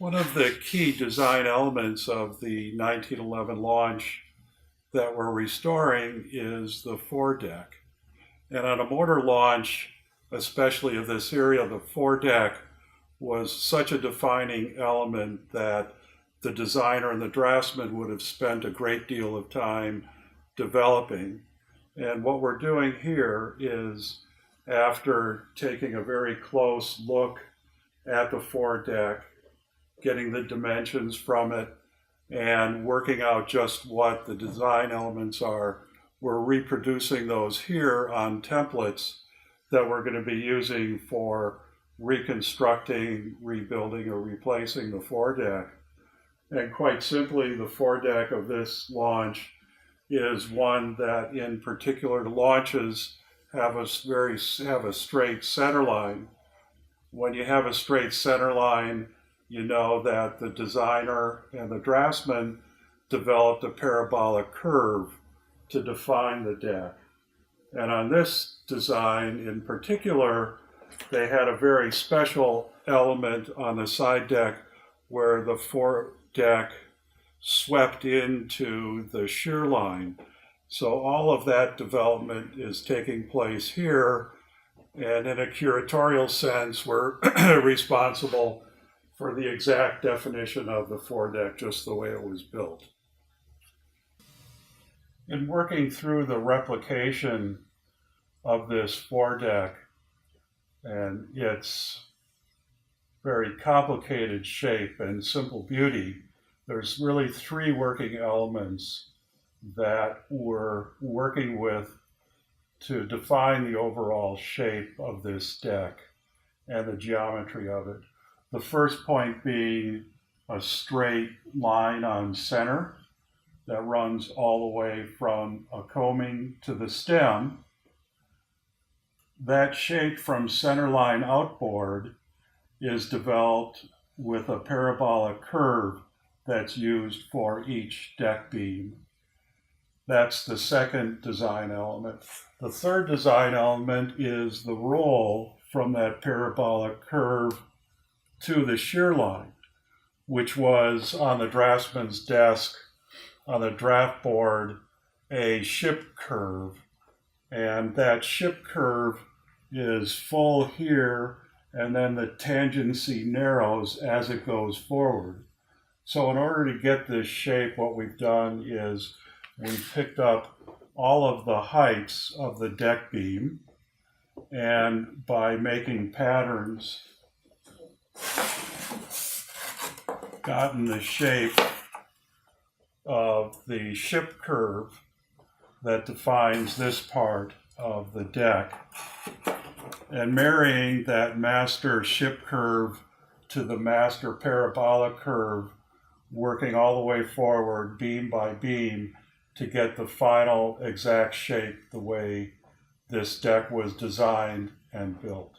One of the key design elements of the 1911 launch that we're restoring is the foredeck. And on a motor launch, especially of this area, the foredeck was such a defining element that the designer and the draftsman would have spent a great deal of time developing. And what we're doing here is, after taking a very close look at the foredeck, getting the dimensions from it, and working out just what the design elements are, we're reproducing those here on templates that we're going to be using for reconstructing, rebuilding, or replacing the foredeck. And quite simply, the foredeck of this launch is one that, in particular launches, have a straight center line. When you have a straight center line, you know that the designer and the draftsman developed a parabolic curve to define the deck. And on this design in particular, they had a very special element on the side deck where the foredeck swept into the shear line. So all of that development is taking place here, and in a curatorial sense, we're responsible for the exact definition of the foredeck, just the way it was built. In working through the replication of this foredeck and its very complicated shape and simple beauty, there's really three working elements that we're working with to define the overall shape of this deck and the geometry of it. The first point being a straight line on center that runs all the way from a coaming to the stem. That shape from center line outboard is developed with a parabolic curve that's used for each deck beam. That's the second design element. The third design element is the roll from that parabolic curve to the shear line, which was on the draftsman's desk on the draft board a ship curve. And that ship curve is full here, and then the tangency narrows as it goes forward. So in order to get this shape, what we've done is we've picked up all of the heights of the deck beam, and by making patterns, gotten the shape of the ship curve that defines this part of the deck, and marrying that master ship curve to the master parabolic curve, working all the way forward beam by beam to get the final exact shape the way this deck was designed and built.